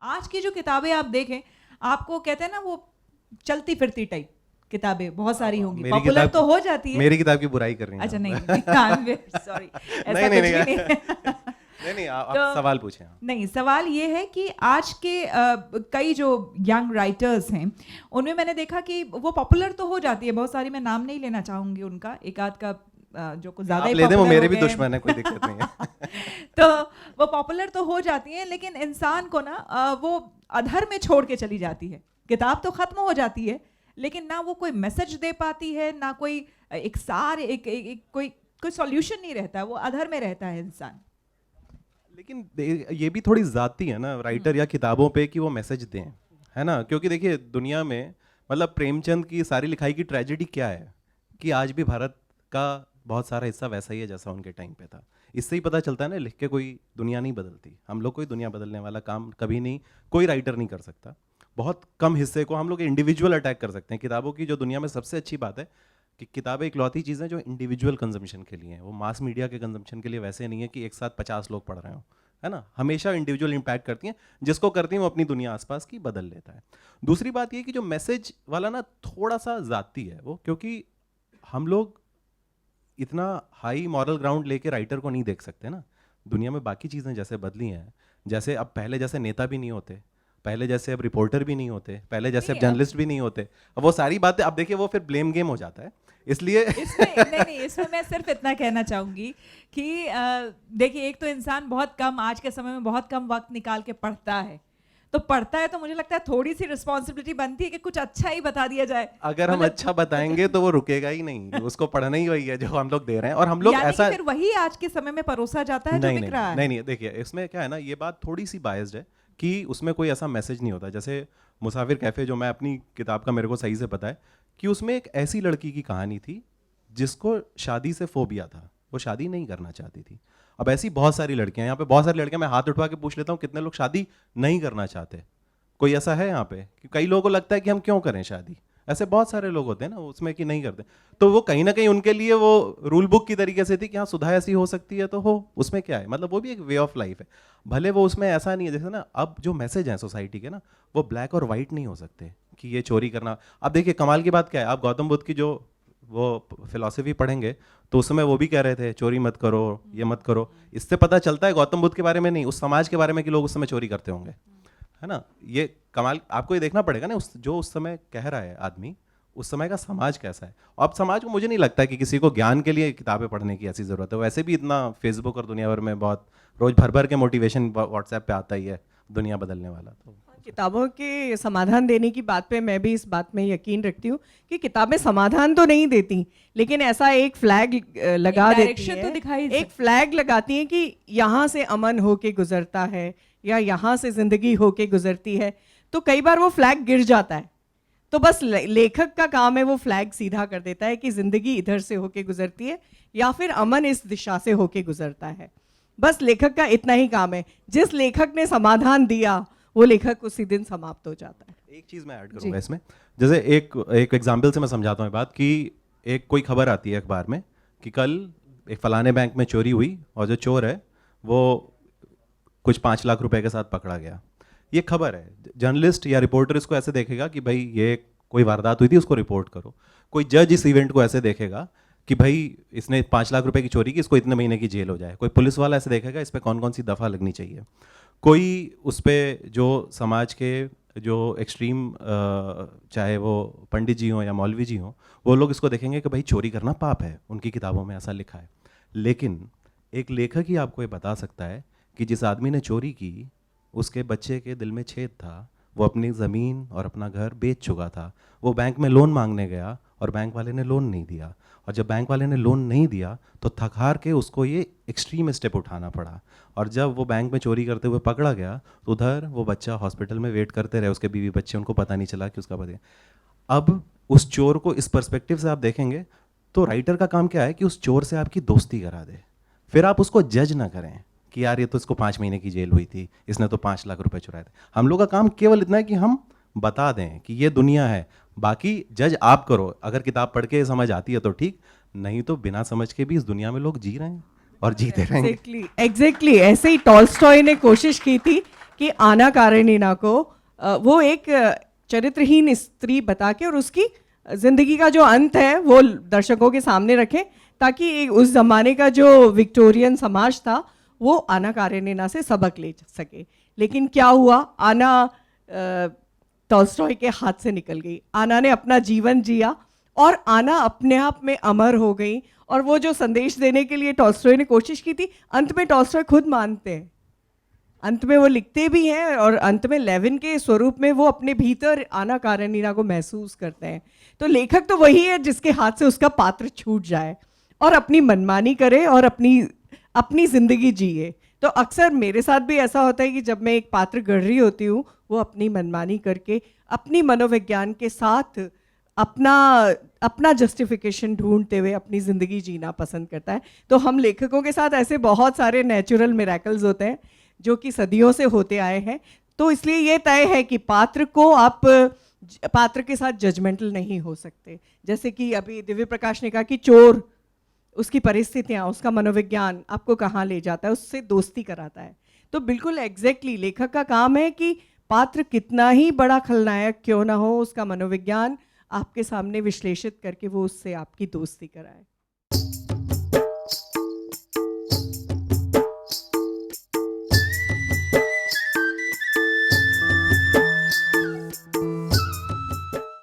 आज की जो किताबें आप देखें, आपको कहते हैं ना वो चलती फिरती टाइप किताबें बहुत सारी होंगी, पॉपुलर तो हो जाती है। मेरी किताब की बुराई कर रही हैं अच्छा आप। नहीं सॉरी, ऐसा नहीं, कुछ नहीं, भी नहीं नहीं आप तो सवाल पूछें आप। नहीं, सवाल ये है कि आज के कई जो यंग राइटर्स हैं उनमें मैंने देखा कि वो पॉपुलर तो हो जाती है बहुत सारी, मैं नाम नहीं लेना चाहूंगी उनका, एक आध का जो कुछ ज्यादा आप ही ले दें, वो popular मेरे हो भी गए। दुश्मन है, कोई दिक्कत नहीं है। तो वो पॉपुलर तो हो जाती हैं, लेकिन इंसान को ना वो अधर में छोड़ के चली जाती है। किताब तो खत्म हो जाती है, लेकिन ना वो कोई मैसेज दे पाती है, ना कोई एक सार कोई सॉल्यूशन नहीं रहता, वो अधर में रहता है इंसान। लेकिन ये भी थोड़ी जाती है ना राइटर या किताबों पे कि वो मैसेज दें, है ना? क्योंकि देखिए दुनिया में मतलब प्रेमचंद की सारी लिखाई की ट्रेजेडी क्या है कि आज भी भारत का बहुत सारा हिस्सा वैसा ही है जैसा उनके टाइम पे था। इससे ही पता चलता है ना, लिख के कोई दुनिया नहीं बदलती। हम लोग कोई दुनिया बदलने वाला काम कभी नहीं, कोई राइटर नहीं कर सकता। बहुत कम हिस्से को हम लोग इंडिविजुअल अटैक कर सकते हैं। किताबों की जो दुनिया में सबसे अच्छी बात है कि किताबें इकलौती चीज़ है जो इंडिविजुअल कंजम्पशन के लिए है, वो मास मीडिया के कंजम्पशन के लिए वैसे नहीं है कि एक साथ 50 लोग पढ़ रहे हो, है ना? हमेशा इंडिविजुअल इम्पैक्ट करती हैं, जिसको करती हैं वो अपनी दुनिया आसपास की बदल लेता है। दूसरी बात ये कि जो मैसेज वाला ना थोड़ा सा जाती है वो, क्योंकि हम लोग इतना हाई मॉरल ग्राउंड लेके राइटर को नहीं देख सकते ना। दुनिया में बाकी चीज़ें जैसे बदली हैं, जैसे अब पहले जैसे नेता भी नहीं होते, पहले जैसे अब रिपोर्टर भी नहीं होते, पहले जैसे अब जर्नलिस्ट भी नहीं होते, अब वो सारी बातें अब देखिए वो फिर ब्लेम गेम हो जाता है, इसलिए इसमें मैं सिर्फ इतना कहना चाहूंगी कि देखिए, एक तो इंसान बहुत कम, आज के समय में बहुत कम वक्त निकाल के पढ़ता है, तो पढ़ता है तो मुझे लगता है थोड़ी सी रिस्पॉन्सिबिलिटी बनती है कि कुछ अच्छा ही बता दिया जाए। अगर हम अच्छा बताएंगे तो वो रुकेगा ही नहीं, उसको पढ़ना ही वही है जो हम लोग दे रहे हैं, और हम लोग ऐसा फिर वही आज के समय में परोसा जाता है जो बिक रहा है। नहीं, देखिए इसमें क्या है ना, ये बात थोड़ी सी बायस्ड है कि उसमें कोई ऐसा मैसेज नहीं होता। जैसे मुसाफिर कैफे जो मैं अपनी किताब का मेरे को सही से पता है कि उसमें एक ऐसी लड़की की कहानी थी जिसको शादी से फोबिया था, वो शादी नहीं करना चाहती थी। अब ऐसी बहुत सारी लड़कियां, यहाँ पे बहुत सारी लड़कियां, मैं हाथ उठवा के पूछ लेता हूँ कितने लोग शादी नहीं करना चाहते? कोई ऐसा है यहाँ पे? कि कई लोगों को लगता है कि हम क्यों करें शादी, ऐसे बहुत सारे लोग होते हैं ना उसमें कि नहीं करते। तो वो कहीं ना कहीं उनके लिए वो रूल बुक की तरीके से थी कि हाँ सुधा ऐसी हो सकती है तो हो, उसमें क्या है, मतलब वो भी एक वे ऑफ लाइफ है। भले वो उसमें ऐसा नहीं है, जैसे ना अब जो मैसेज है सोसाइटी के ना, वो ब्लैक और वाइट नहीं हो सकते कि ये चोरी करना। अब देखिए कमाल की बात क्या है, आप गौतम बुद्ध की जो वो फिलॉसफी पढ़ेंगे तो उस समय वो भी कह रहे थे चोरी मत करो, ये मत करो। इससे पता चलता है गौतम बुद्ध के बारे में नहीं, उस समाज के बारे में कि लोग उस समय चोरी करते होंगे, है ना? ये कमाल, आपको ये देखना पड़ेगा ना जो उस समय कह रहा है आदमी, उस समय का समाज कैसा है। अब समाज को मुझे नहीं लगता कि किसी को ज्ञान के लिए किताबें पढ़ने की ऐसी ज़रूरत है। वैसे भी इतना फेसबुक और दुनिया भर में बहुत रोज़ भर भर के मोटिवेशन व्हाट्सएप पे आता ही है दुनिया बदलने वाला। तो किताबों के समाधान देने की बात पे मैं भी इस बात में यकीन रखती हूँ कि किताबें समाधान तो नहीं देती, लेकिन ऐसा एक फ्लैग लगा देती है, तो दिखाई एक फ्लैग लगाती है कि यहाँ से अमन होके गुजरता है या यहाँ से जिंदगी होके गुजरती है। तो कई बार वो फ्लैग गिर जाता है, तो बस लेखक का काम है वो फ्लैग सीधा कर देता है कि जिंदगी इधर से होके गुजरती है या फिर अमन इस दिशा से होके गुजरता है। बस लेखक का इतना ही काम है। जिस लेखक ने समाधान दिया वो लेखक उसी दिन समाप्त हो जाता है। एक चीज़ मैं ऐड करूँगा इसमें, जैसे एक एग्जाम्पल से मैं समझाता हूँ बात कि एक कोई खबर आती है अखबार में कि कल एक फलाने बैंक में चोरी हुई और जो चोर है वो कुछ 5 लाख रुपए के साथ पकड़ा गया। ये खबर है, जर्नलिस्ट या रिपोर्टर इसको ऐसे देखेगा कि भाई ये कोई वारदात हुई थी, उसको रिपोर्ट करो। कोई जज इस इवेंट को ऐसे देखेगा कि भाई इसने 5 लाख रुपए की चोरी की, इसको इतने महीने की जेल हो जाए। कोई पुलिस वाला ऐसे देखेगा इस पर कौन कौन सी दफ़ा लगनी चाहिए। कोई उस पर जो समाज के जो एक्सट्रीम चाहे वो पंडित जी हों या मौलवी जी हों, वो लोग इसको देखेंगे कि भाई चोरी करना पाप है, उनकी किताबों में ऐसा लिखा है। लेकिन एक लेखक ही आपको ये बता सकता है कि जिस आदमी ने चोरी की उसके बच्चे के दिल में छेद था, वो अपनी ज़मीन और अपना घर बेच चुका था, वो बैंक में लोन मांगने गया और बैंक वाले ने लोन नहीं दिया, और जब बैंक वाले ने लोन नहीं दिया तो थक हार के उसको ये एक्सट्रीम स्टेप उठाना पड़ा, और जब वो बैंक में चोरी करते हुए पकड़ा गया तो उधर वो बच्चा हॉस्पिटल में वेट करते रहे, उसके बीवी बच्चे, उनको पता नहीं चला कि उसका पति। अब उस चोर को इस पर्सपेक्टिव से आप देखेंगे तो राइटर का काम क्या है कि उस चोर से आपकी दोस्ती करा दे, फिर आप उसको जज ना करें कि यार ये तो इसको 5 महीने की जेल हुई थी, इसने तो 5 लाख रुपए चुराए थे। हम लोग का काम केवल इतना है कि हम बता दें कि ये दुनिया है, बाकी जज आप करो। अगर किताब पढ़ के समझ आती है तो ठीक, नहीं तो बिना समझ के भी इस दुनिया में लोग जी रहे हैं और जीते रहेंगे। एग्जैक्टली ऐसे ही टॉल्स्टॉय ने कोशिश की थी कि आना कारेनिना को वो एक चरित्रहीन स्त्री बता के और उसकी जिंदगी का जो अंत है वो दर्शकों के सामने रखें, ताकि उस जमाने का जो विक्टोरियन समाज था वो आना कारेनिना से सबक ले सके। लेकिन क्या हुआ, आना टॉल्स्टॉय के हाथ से निकल गई। आना ने अपना जीवन जिया और आना अपने आप में अमर हो गई। और वो जो संदेश देने के लिए टॉल्स्टॉय ने कोशिश की थी, अंत में टॉल्स्टॉय खुद मानते हैं, अंत में वो लिखते भी हैं और अंत में लेविन के स्वरूप में वो अपने भीतर आना कारेनिना को महसूस करते हैं। तो लेखक तो वही है जिसके हाथ से उसका पात्र छूट जाए और अपनी मनमानी करे और अपनी जिंदगी जिए। तो अक्सर मेरे साथ भी ऐसा होता है कि जब मैं एक पात्र गढ़ रही होती हूँ, वो अपनी मनमानी करके अपनी मनोविज्ञान के साथ अपना जस्टिफिकेशन ढूंढते हुए अपनी ज़िंदगी जीना पसंद करता है। तो हम लेखकों के साथ ऐसे बहुत सारे नेचुरल मिरेकल्स होते हैं जो कि सदियों से होते आए हैं। तो इसलिए ये तय है कि पात्र के साथ जजमेंटल नहीं हो सकते। जैसे कि अभी दिव्य प्रकाश ने कहा कि चोर, उसकी परिस्थितियाँ, उसका मनोविज्ञान आपको कहाँ ले जाता है, उससे दोस्ती कराता है। तो बिल्कुल एग्जैक्टली लेखक का काम है कि पात्र कितना ही बड़ा खलनायक क्यों ना हो, उसका मनोविज्ञान आपके सामने विश्लेषित करके वो उससे आपकी दोस्ती कराए।